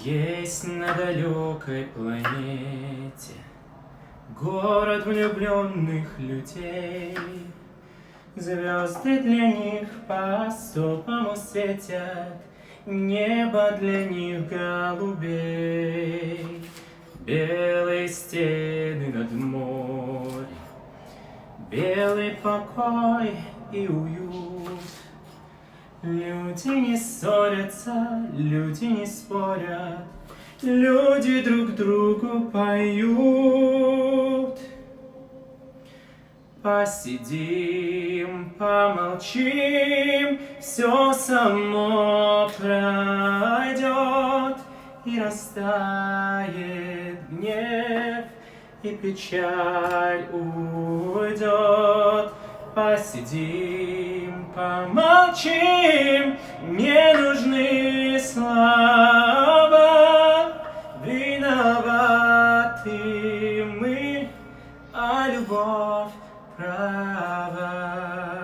Есть на далекой планете город влюбленных людей. Звезды для них по-особому светят, небо для них голубей. Белые стены над морем, белый покой и уют. Люди не ссорятся, люди не спорят, люди друг другу поют. Посидим, помолчим, все само пройдет, и растает гнев, и печаль уйдет. Посидим, помолчим, не нужны слова. Виноваты мы, а любовь права.